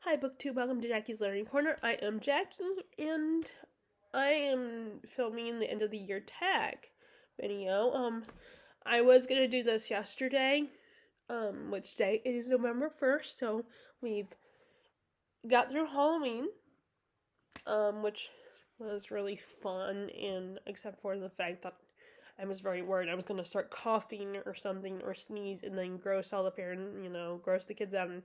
Hi, BookTube. Welcome to Jackie's Learning Corner. I am Jackie, and I am filming the end of the year tag video. I was gonna do this yesterday, which day it is November 1st, so we've got through Halloween, which was really fun, and except for the fact that I was very worried I was gonna start coughing or something or sneeze and then gross all the parents, gross the kids out and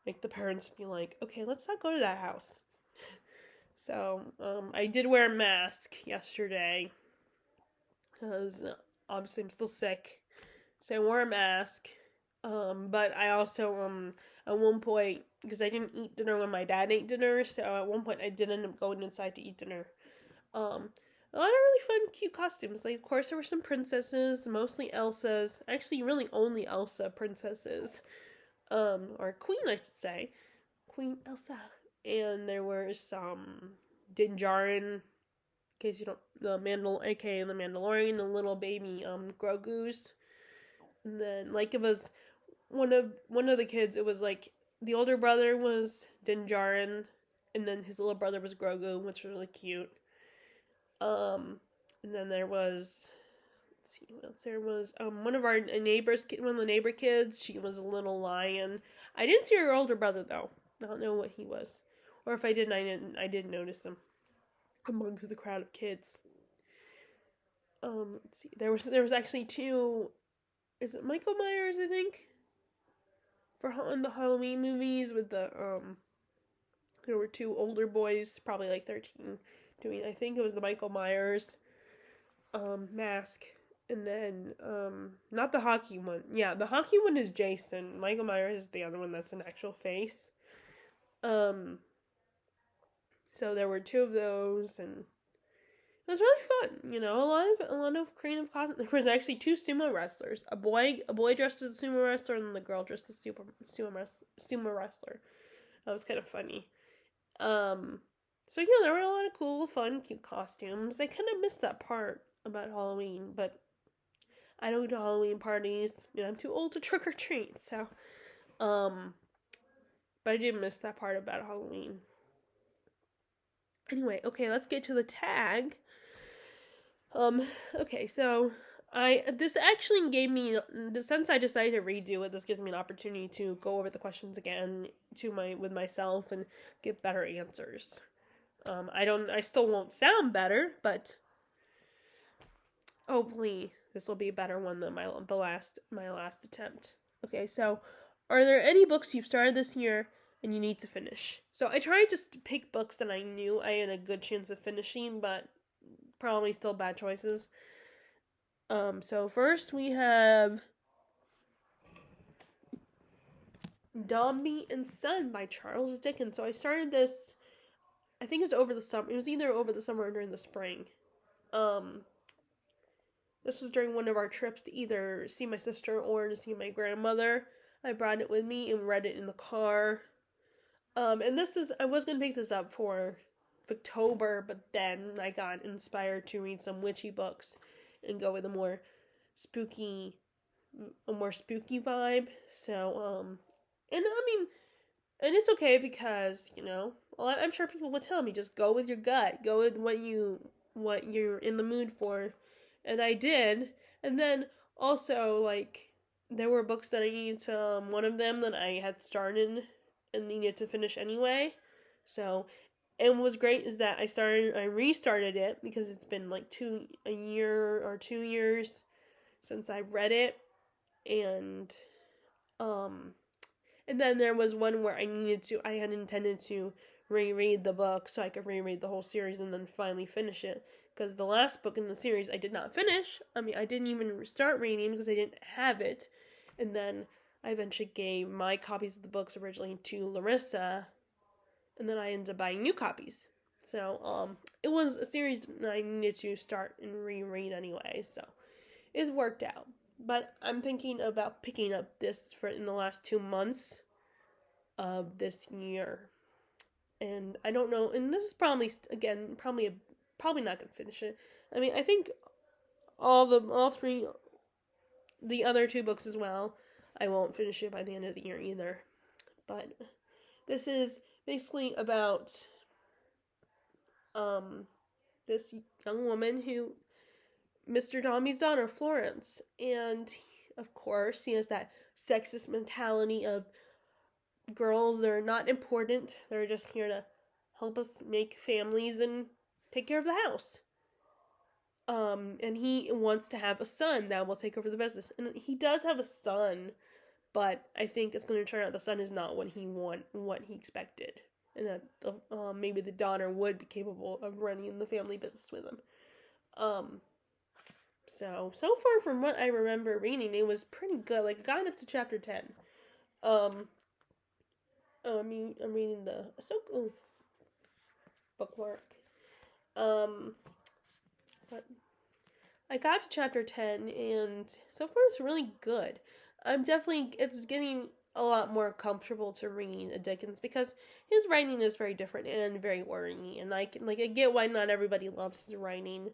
make the parents be like, okay, let's not go to that house. So, I did wear a mask yesterday because obviously I'm still sick. So I wore a mask. But I also, at one point, because I didn't eat dinner when my dad ate dinner, so at one point I did end up going inside to eat dinner. A lot of really fun, cute costumes. Like, of course, there were some princesses, mostly Elsa's. Actually, really only Elsa princesses. Or queen, I should say. Queen Elsa. And there were some Din Djarin, in case you don't, aka the Mandalorian, the little baby Grogu's. And then like it was one of the kids. It was like the older brother was Din Djarin, and then his little brother was Grogu, which was really cute. And then there was, let's see what else there was. One of our neighbors, one of the neighbor kids, she was a little lion. I didn't see her older brother though. I don't know what he was, or if I didn't, I didn't notice him amongst the crowd of kids. Let's see. There was actually two. Is it Michael Myers? I think for in the Halloween movies with the there were two older boys, probably like 13, doing. I think it was the Michael Myers mask. And then, not the hockey one. Yeah, the hockey one is Jason. Michael Myers is the other one that's an actual face. Um, so there were two of those, and it was really fun. A lot of creative costumes. There was actually two sumo wrestlers. A boy dressed as a sumo wrestler, and the girl dressed as sumo wrestler. That was kind of funny. So there were a lot of cool, fun, cute costumes. I kind of missed that part about Halloween, but I don't go to Halloween parties. I'm too old to trick or treat. So, but I did miss that part about Halloween. Anyway, okay, let's get to the tag. Okay, so this actually gave me, since I decided to redo it, this gives me an opportunity to go over the questions again with myself and give better answers. I still won't sound better, but hopefully this will be a better one than my last attempt. Okay, so are there any books you've started this year and you need to finish? So I tried just to pick books that I knew I had a good chance of finishing, but probably still bad choices. So first we have Dombey and Son by Charles Dickens. So I started this, I think it was over the summer. It was either over the summer or during the spring. This was during one of our trips to either see my sister or to see my grandmother. I brought it with me and read it in the car. And I was gonna pick this up for October, but then I got inspired to read some witchy books and go with a more spooky vibe. So, and I mean, and it's okay because I'm sure people would tell me just go with your gut, go with what you're in the mood for, and I did. And then also like there were books that I needed to one of them that I had started and needed to finish anyway. So, and what was great is that I restarted it because it's been like a year or 2 years since I read it, and um and then there was one where I had intended to reread the book so I could reread the whole series and then finally finish it. Because the last book in the series I did not finish. I mean, I didn't even start reading because I didn't have it. And then I eventually gave my copies of the books originally to Larissa. And then I ended up buying new copies. So, it was a series that I needed to start and reread anyway. So, it worked out. But I'm thinking about picking up this in the last 2 months of this year, and I don't know. And this is probably again probably not gonna finish it. I mean, I think all three, the other two books as well. I won't finish it by the end of the year either. But This is basically about this young woman who Mr. Dombey's daughter, Florence, and of course he has that sexist mentality of girls, they're not important, they're just here to help us make families and take care of the house. And he wants to have a son that will take over the business, and he does have a son, but I think it's going to turn out the son is not what he expected, and that maybe the daughter would be capable of running the family business with him. So far from what I remember reading, it was pretty good. Like, I got up to chapter 10. I'm reading the bookmark. But I got to chapter 10, and so far it's really good. It's getting a lot more comfortable to read a Dickens because his writing is very different and very wordy, and I get why not everybody loves his writing.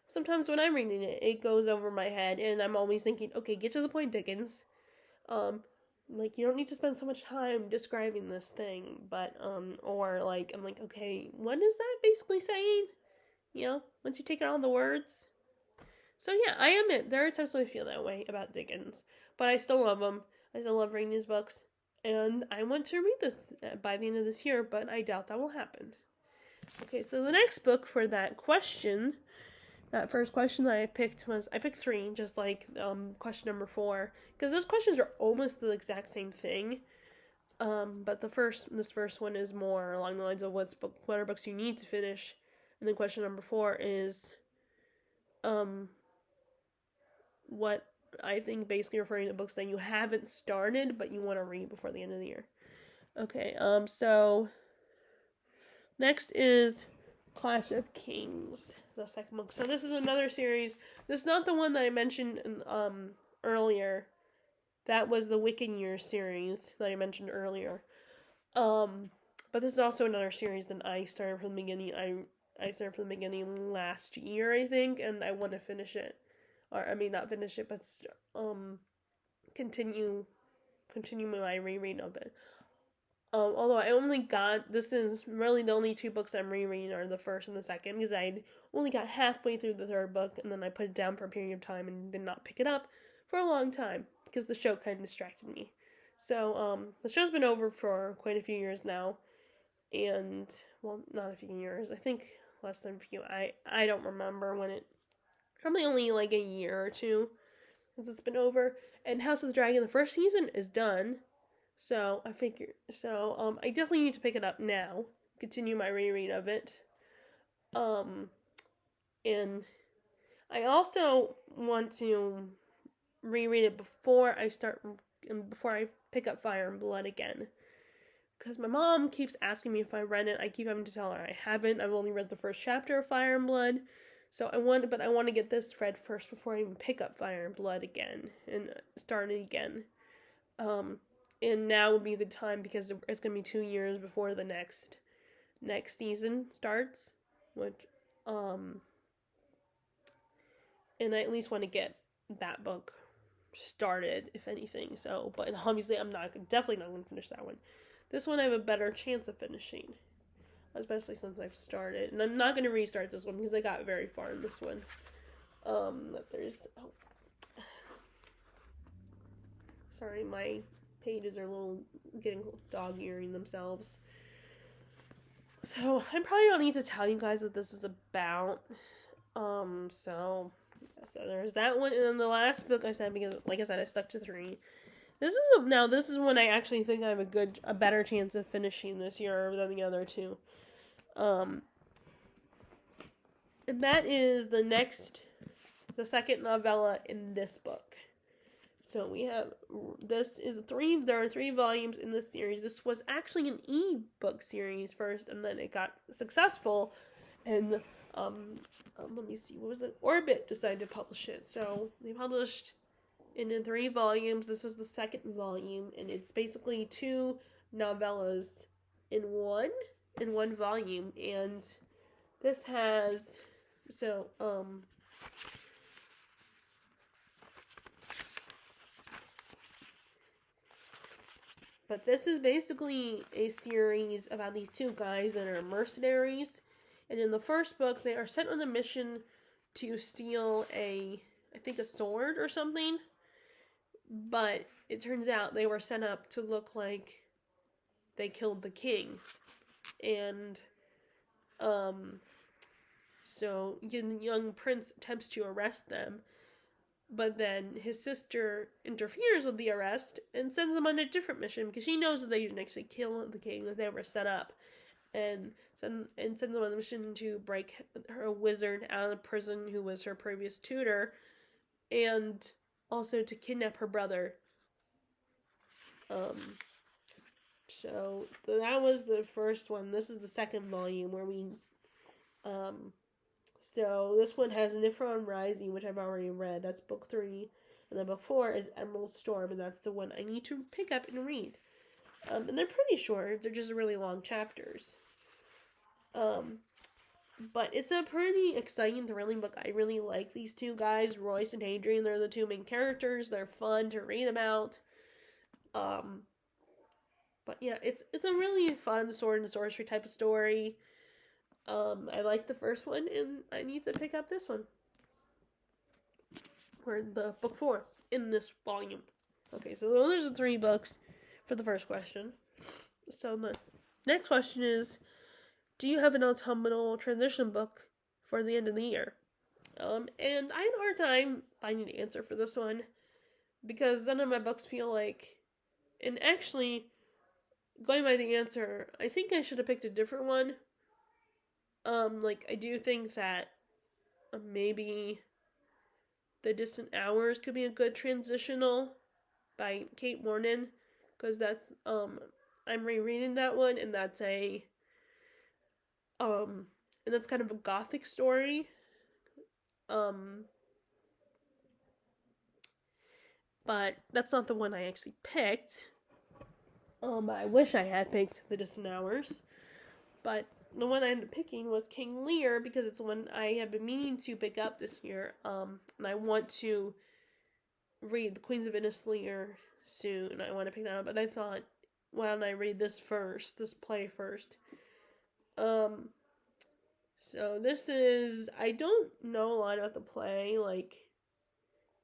Sometimes when I'm reading it, it goes over my head, and I'm always thinking, okay, get to the point, Dickens. You don't need to spend so much time describing this thing, but, or, I'm like, okay, what is that basically saying? Once you take out all the words. So, yeah, I admit, there are times when I feel that way about Dickens, but I still love him. I still love reading his books, and I want to read this by the end of this year, but I doubt that will happen. Okay, so the next book for that question, that first question that I picked 3, just like question number 4, because those questions are almost the exact same thing. But this first one is more along the lines of what are books you need to finish, and then question number 4 is what I think basically referring to books that you haven't started but you want to read before the end of the year. Okay, so next is Clash of Kings, the second book. So this is another series. This is not the one that I mentioned earlier. That was the Wiccan Year series that I mentioned earlier. But this is also another series that I started from the beginning. I started from the beginning last year, I think, and I want to finish it. Or, I mean, not finish it, but continue my rereading of it. Although this is really the only 2 books I'm rereading are the first and the second, because I only got halfway through the third book, and then I put it down for a period of time and did not pick it up for a long time, because the show kind of distracted me. So, the show's been over for quite a few years now, and, well, not a few years, I think less than a few, I don't remember when it, probably only like a year or 2 since it's been over, and House of the Dragon, the first season is done, so I definitely need to pick it up now, continue my reread of it, and I also want to reread it before I pick up Fire and Blood again, because my mom keeps asking me if I read it. I keep having to tell her I haven't. I've only read the first chapter of Fire and Blood, so I want to get this read first before I even pick up Fire and Blood again and start it again. And now would be the time, because it's going to be 2 years before the next season starts, which, and I at least want to get that book started, if anything, so, but obviously I'm definitely not going to finish that one. This one I have a better chance of finishing, especially since I've started, and I'm not going to restart this one, because I got very far in this one. Sorry, my pages are getting dog-earing themselves. So, I probably don't need to tell you guys what this is about. So there's that one, and then the last book I said, because, like I said, I stuck to 3. This is when I actually think I have a better chance of finishing this year than the other 2. And that is the second novella in this book. So there are 3 volumes in this series. This was actually an e-book series first, and then it got successful, and let me see, what was it? Orbit decided to publish it. So they published it in 3 volumes. This is the second volume, and it's basically 2 novellas in one volume, and this has, But this is basically a series about these two guys that are mercenaries. And in the first book, they are sent on a mission to steal I think a sword or something. But it turns out they were set up to look like they killed the king. And, so young prince attempts to arrest them. But then his sister interferes with the arrest and sends them on a different mission because she knows that they didn't actually kill the king, that they were set up. And sends them on a mission to break her wizard out of prison who was her previous tutor. And also to kidnap her brother. So that was the first one. This is the second volume where we, so this one has Nifron Rising, which I've already read. That's book 3. And then book 4 is Emerald Storm, and that's the one I need to pick up and read. And they're pretty short. They're just really long chapters. But it's a pretty exciting, thrilling book. I really like these two guys, Royce and Hadrian. They're the two main characters. They're fun to read about. But yeah, it's a really fun sword and sorcery type of story. I like the first one, and I need to pick up this one. Or the book 4 in this volume. Okay, so those are 3 books for the first question. So the next question is, do you have an autumnal transition book for the end of the year? And I had a hard time finding an answer for this one because none of my books feel like, and actually, going by the answer, I think I should have picked a different one. I do think that maybe The Distant Hours could be a good transitional by Kate Morgan, because that's, I'm rereading that one, and that's and that's kind of a gothic story. But that's not the one I actually picked. I wish I had picked The Distant Hours, but the one I ended up picking was King Lear because it's the one I have been meaning to pick up this year. And I want to read The Queens of Innislear soon. I want to pick that up, but I thought, why don't I read this play first? So this is, I don't know a lot about the play,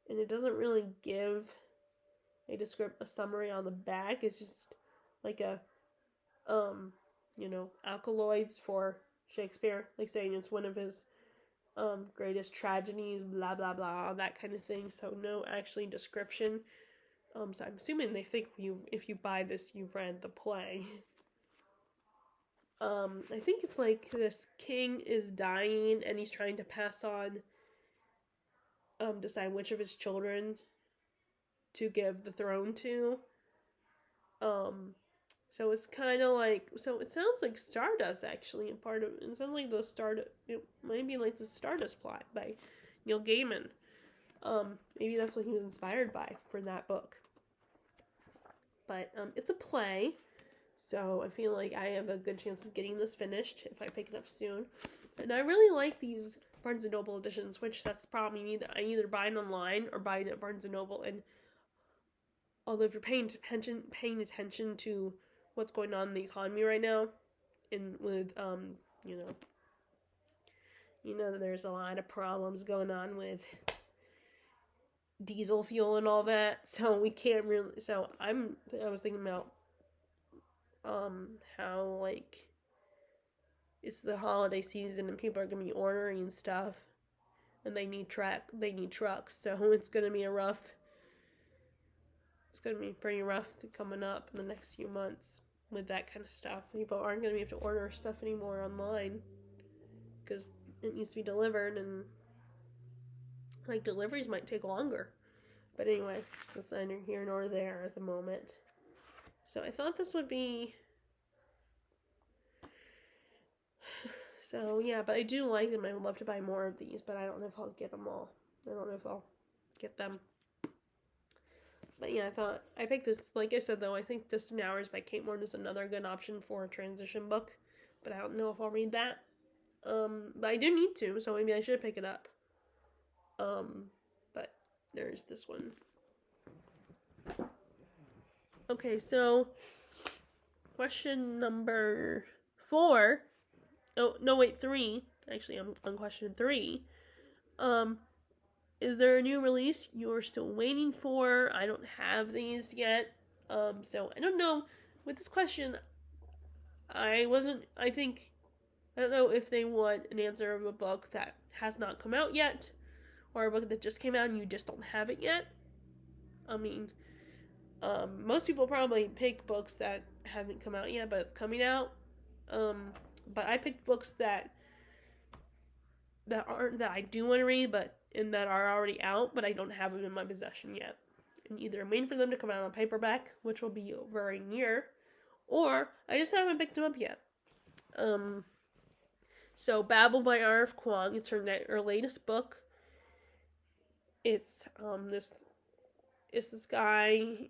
and it doesn't really give a summary on the back. It's just like a, alkaloids for Shakespeare, like saying it's one of his, greatest tragedies, blah, blah, blah, that kind of thing. So no actually description. So I'm assuming they think if you buy this, you've read the play. I think it's like this king is dying and he's trying to pass on, decide which of his children to give the throne to. So it's kind of like, so it sounds like Stardust actually, it sounds like it might be like the Stardust plot by Neil Gaiman. Maybe that's what he was inspired by for that book. But, it's a play. So I feel like I have a good chance of getting this finished if I pick it up soon. And I really like these Barnes & Noble editions, which that's the problem. I either buy it online or buy it at Barnes & Noble. And although if you're paying attention to what's going on in the economy right now, and with, there's a lot of problems going on with diesel fuel and all that. So we can't really, I was thinking about how it's the holiday season and people are gonna be ordering stuff and they need trucks, so it's gonna be pretty rough coming up in the next few months with that kind of stuff. People aren't gonna be able to order stuff anymore online because it needs to be delivered, and deliveries might take longer. But anyway, that's neither here nor there at the moment. So I thought this would be... So, yeah, but I do like them. I would love to buy more of these, but I don't know if I'll get them all. I don't know if I'll get them. But yeah, I picked this. Like I said, though, I think Distant Hours by Kate Morgan is another good option for a transition book. But I don't know if I'll read that. But I do need to, so maybe I should pick it up. But there's this one. Okay, so question number 4. Oh, no, wait, 3. Actually, I'm on question 3. Um, is there a new release you're still waiting for? I don't have these yet. So I don't know. With this question, I don't know if they want an answer of a book that has not come out yet, or a book that just came out and you just don't have it yet. I mean, most people probably pick books that haven't come out yet, but it's coming out. But I picked books that I do want to read, but and that are already out, but I don't have them in my possession yet. And either I'm waiting for them to come out on paperback, which will be over a year, or I just haven't picked them up yet. So Babel by R.F. Kuang, it's her latest book. It's this guy,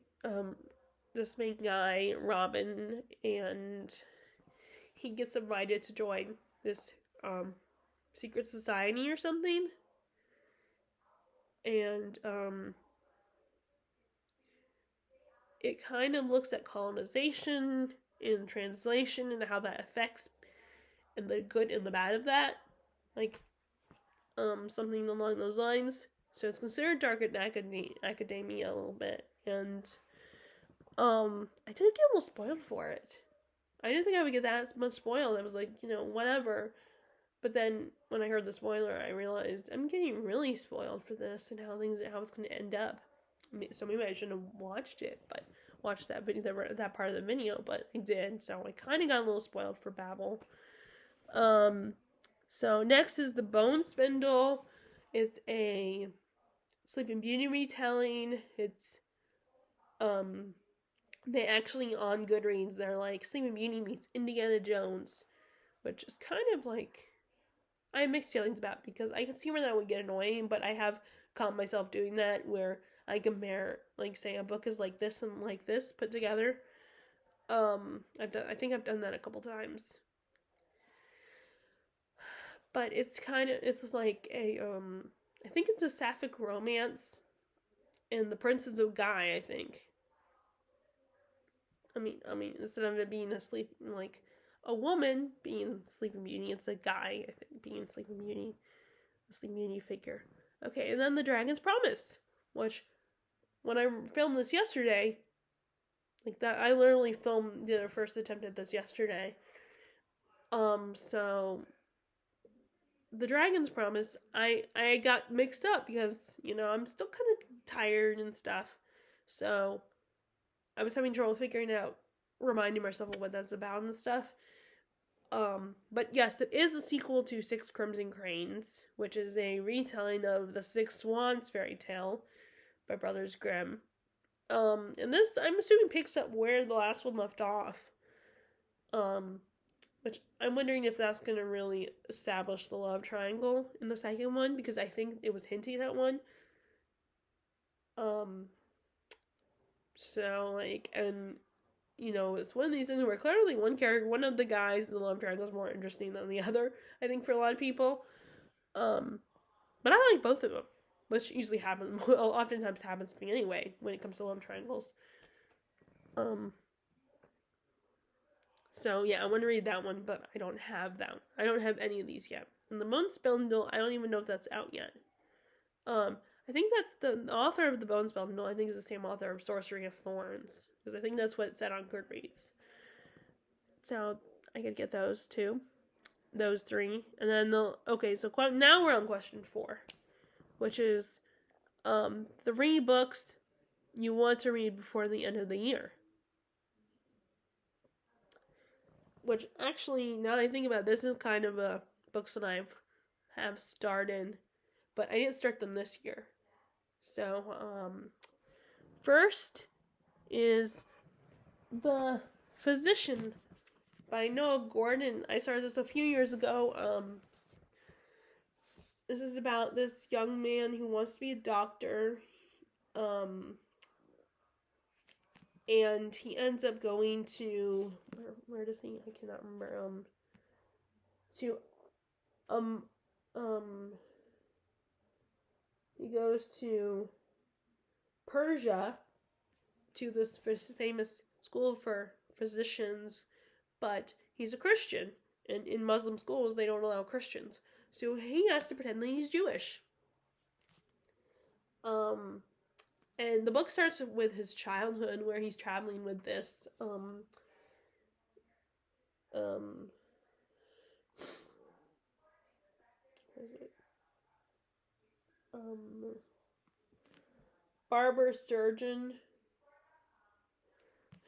this main guy, Robin, and he gets invited to join this secret society or something. And it kind of looks at colonization and translation and how that affects and the good and the bad of that. Like something along those lines. So it's considered dark in academia a little bit. And I did get a little spoiled for it. I didn't think I would get that much spoiled. I was like, whatever. But then when I heard the spoiler, I realized I'm getting really spoiled for this and how it's going to end up. So maybe I shouldn't have watched it, but watched that video, that part of the video. But I did, so I kind of got a little spoiled for Babel. So next is The Bone Spindle. It's a Sleeping Beauty retelling. It's they actually on Goodreads they're like Sleeping Beauty meets Indiana Jones, which is kind of like I have mixed feelings about because I can see where that would get annoying, but I have caught myself doing that where I compare, like, say a book is like this and like this put together. I think I've done that a couple times, but it's like I think it's a sapphic romance, and the prince is a guy. I think. I mean, instead of it being a woman being Sleeping Beauty, it's a guy, I think, being Sleeping Beauty, a Sleeping Beauty figure. Okay, and then The Dragon's Promise, which, when I filmed this yesterday, like that, I literally did a first attempt at this yesterday. So, The Dragon's Promise, I got mixed up because, I'm still kind of tired and stuff, so I was having trouble figuring out, reminding myself of what that's about and stuff. But yes, it is a sequel to Six Crimson Cranes, which is a retelling of the Six Swans fairy tale by Brothers Grimm. And this, I'm assuming, picks up where the last one left off. Which I'm wondering if that's going to really establish the love triangle in the second one, because I think it was hinting at one. So, like, and it's one of these things where clearly one of the guys in the love triangle is more interesting than the other, I think, for a lot of people. But I like both of them, which usually oftentimes happens to me anyway, when it comes to love triangles. So, yeah, I want to read that one, but I don't have that. I don't have any of these yet. And The Bone Spindle, I don't even know if that's out yet. I think that's the author of The Bone Spindle, I think is the same author of Sorcery of Thorns, because I think that's what it said on Goodreads. So I could get those too. Those 3. And then so now we're on question 4, which is 3 books you want to read before the end of the year. Which actually, now that I think about it, this is kind of a books that I have started, but I didn't start them this year. So, first is The Physician by Noah Gordon. I started this a few years ago. This is about this young man who wants to be a doctor. And he ends up going to where does he? I cannot remember. He goes to Persia, to this famous school for physicians, but he's a Christian, and in Muslim schools they don't allow Christians, so he has to pretend that he's Jewish. And the book starts with his childhood, where he's traveling with this where is it? Barber surgeon,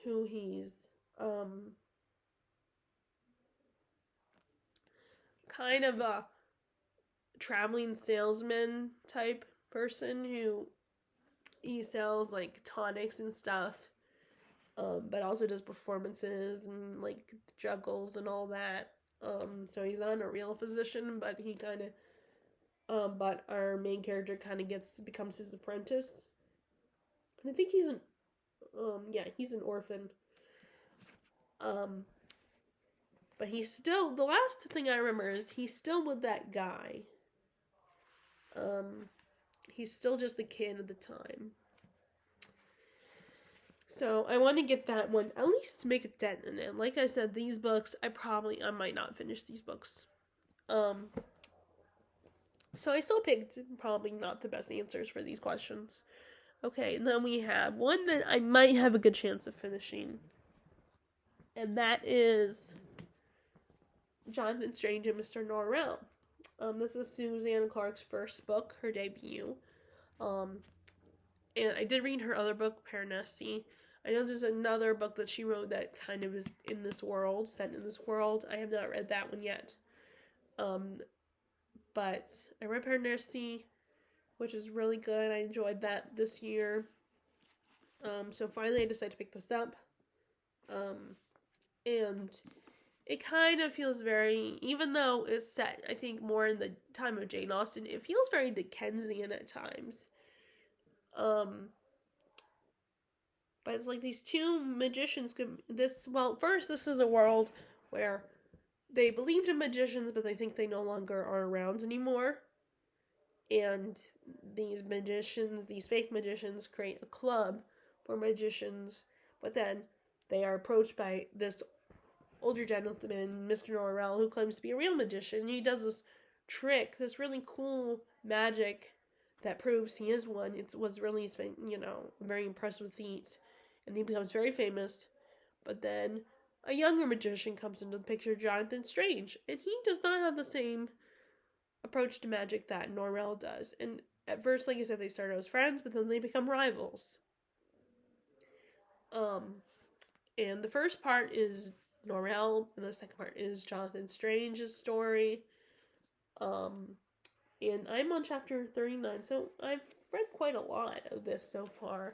who he's kind of a traveling salesman type person, who he sells like tonics and stuff, but also does performances and like juggles and all that. So he's not a real physician, but he kind of, but our main character kind of becomes his apprentice. And I think he's he's an orphan. But he's still, the last thing I remember is he's still with that guy. He's still just a kid at the time. So I want to get that one, at least to make a dent in it. Like I said, these books, I might not finish these books. So I still picked probably not the best answers for these questions. Okay, and then we have one that I might have a good chance of finishing. And that is Jonathan Strange and Mr. Norrell. This is Susanna Clarke's first book, her debut. And I did read her other book, Piranesi. I know there's another book that she wrote that kind of is in this world, set in this world. I have not read that one yet. But I read Piranesi, which is really good. I enjoyed that this year. So finally I decided to pick this up. And it kind of feels very, even though it's set, I think, more in the time of Jane Austen, it feels very Dickensian at times. But it's like these two magicians first, this is a world where they believed in magicians, but they think they no longer are around anymore. And these fake magicians, create a club for magicians, but then they are approached by this older gentleman, Mr. Norrell, who claims to be a real magician. He does this trick, this really cool magic that proves he is one. It was really, very impressive feat, and he becomes very famous. But then a younger magician comes into the picture, Jonathan Strange, and he does not have the same approach to magic that Norrell does. And at first, like I said, they start out as friends, but then they become rivals. And the first part is Norrell, and the second part is Jonathan Strange's story. And I'm on chapter 39, so I've read quite a lot of this so far.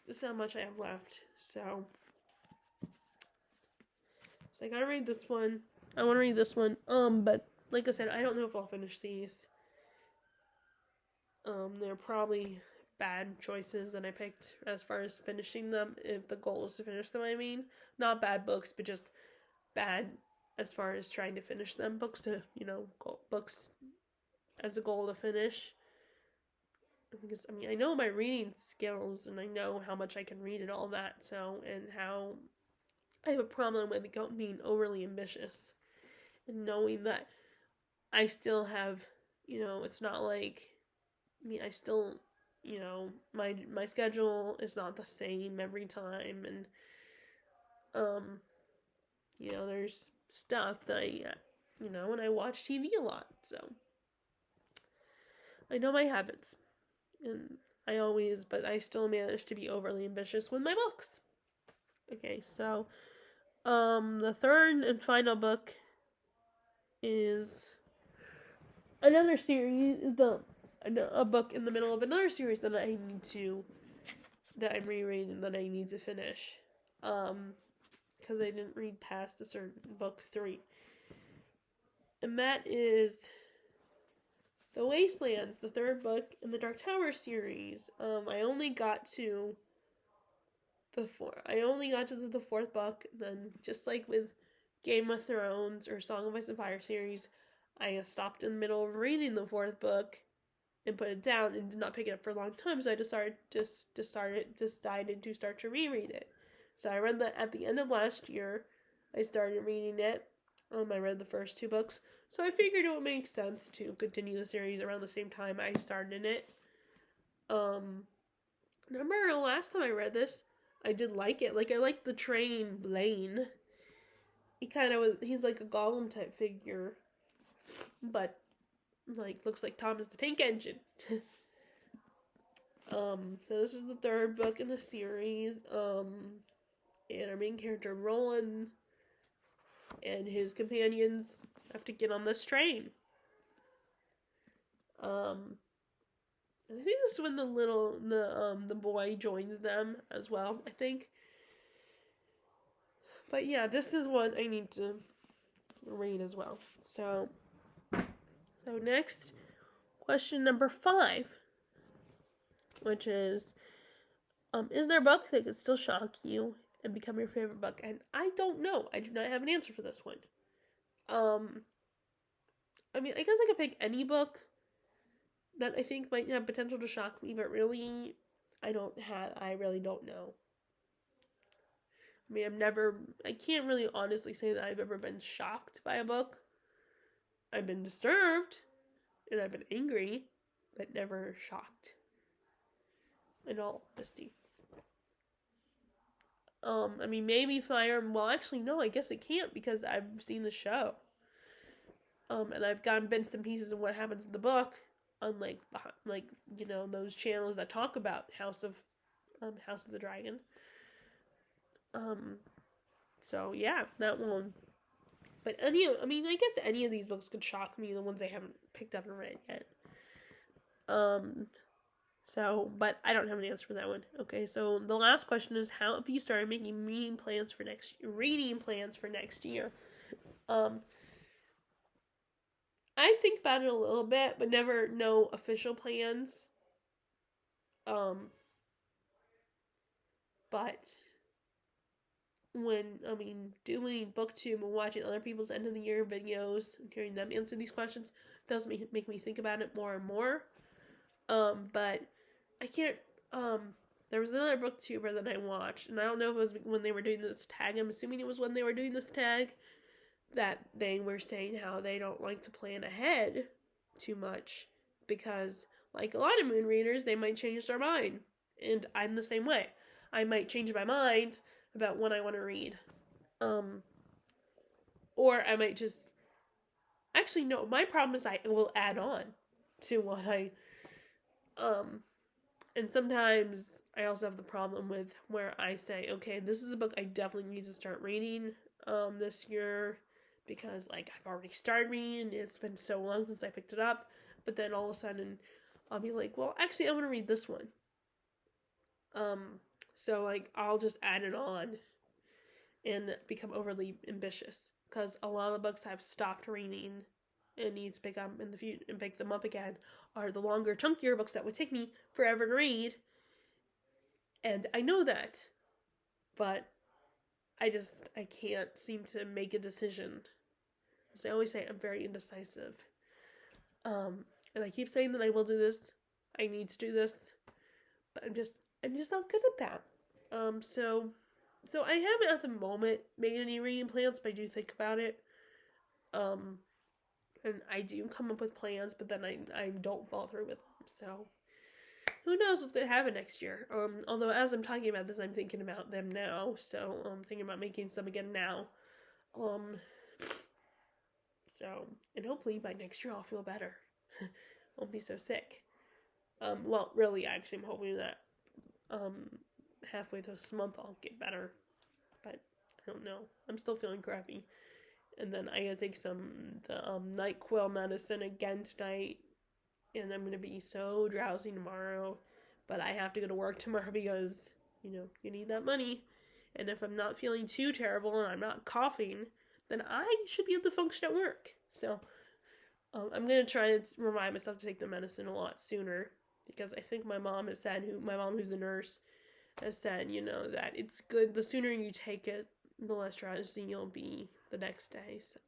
This is how much I have left, so I gotta read this one. I want to read this one, but like I said, I don't know if I'll finish these. They're probably bad choices that I picked as far as finishing them, if the goal is to finish them, I mean. Not bad books, but just bad as far as trying to finish them. Books as a goal to finish. Because, I know my reading skills, and I know how much I can read and all that, and how I have a problem with being overly ambitious. And knowing that I still have, it's not like, I still, my schedule is not the same every time, and, there's stuff that and I watch TV a lot, so I know my habits, and but I still manage to be overly ambitious with my books. Okay, so, the third and final book is another series, a book in the middle of another series that I'm rereading, that I need to finish, because I didn't read past a certain book 3, and that is The Wastelands, the third book in the Dark Tower series. I only got to the fourth book, and then just like with Game of Thrones or Song of Ice and Fire series, I stopped in the middle of reading the fourth book, and put it down and did not pick it up for a long time. So I decided to start to reread it. So I read that at the end of last year. I started reading it. I read the first 2 books. So I figured it would make sense to continue the series around the same time I started it. Remember last time I read this, I did like it. Like, I liked the train Blaine. He's like a Gollum type figure. But, like, looks like Thomas the Tank Engine. So this is the 3rd book in the series. And our main character, Roland, and his companions have to get on this train. I think this is when the boy joins them as well, I think. But yeah, this is what I need to read as well. So next, question number 5, which is there a book that could still shock you and become your favorite book? And I don't know. I do not have an answer for this one. I mean, I guess I could pick any book that I think might have potential to shock me, but really, I really don't know. I mean, I can't really honestly say that I've ever been shocked by a book. I've been disturbed, and I've been angry, but never shocked. In all honesty. I mean, maybe actually, no, I guess it can't because I've seen the show. And I've gotten bits and pieces of what happens in the book, unlike, those channels that talk about House of the Dragon. So yeah, that one. But I guess any of these books could shock me, the ones I haven't picked up and read yet. But I don't have an answer for that one. Okay, so the last question is, how have you started making reading plans for next year? I think about it a little bit, but no official plans. But when doing booktube and watching other people's end of the year videos and hearing them answer these questions does make me think about it more and more. But I can't. There was another booktuber that I watched, and I don't know if it was when they were doing this tag. I'm assuming it was when they were doing this tag that they were saying how they don't like to plan ahead too much because, like a lot of moon readers, they might change their mind, and I'm the same way. I might change my mind about what I want to read, or I might just. Actually, no. My problem is I will add on to what I. And sometimes I also have the problem with where I say, okay, this is a book I definitely need to start reading this year because, like, I've already started reading. It's been so long since I picked it up. But then all of a sudden, I'll be like, well, actually, I want to read this one. So, like, I'll just add it on and become overly ambitious because a lot of the books I've stopped reading and need to pick up in the future and pick them up again are the longer, chunkier books that would take me forever to read. And I know that, but I can't seem to make a decision. As I always say, I'm very indecisive. And I keep saying that I will do this. I need to do this, but I'm just not good at that. So I haven't at the moment made any reading plans, but I do think about it. And I do come up with plans, but then I don't follow through with them. So who knows what's going to happen next year. Although as I'm talking about this, I'm thinking about them now. So I'm thinking about making some again now. And hopefully by next year I'll feel better. Won't be so sick. Well, really, actually, I'm hoping that halfway through this month I'll get better. But I don't know. I'm still feeling crappy. And then I gotta take the NyQuil medicine again tonight. And I'm gonna be so drowsy tomorrow. But I have to go to work tomorrow because, you need that money. And if I'm not feeling too terrible and I'm not coughing, then I should be able to function at work. So, I'm gonna try to remind myself to take the medicine a lot sooner. Because I think my mom who's a nurse, has said, that it's good. The sooner you take it, the less drowsy you'll be the next day. So,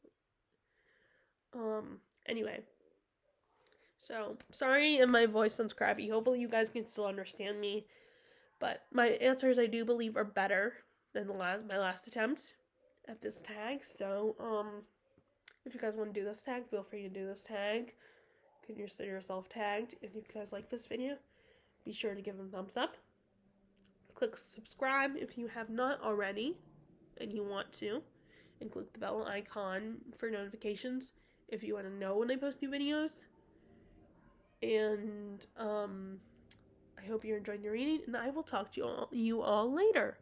anyway. So, sorry if my voice sounds crappy. Hopefully you guys can still understand me. But my answers, I do believe, are better than my last attempt at this tag. So, if you guys want to do this tag, feel free to do this tag. You can consider yourself tagged. And if you guys like this video, be sure to give it a thumbs up. Click subscribe if you have not already and you want to. And click the bell icon for notifications if you want to know when I post new videos. And I hope you're enjoying your reading, and I will talk to you all later.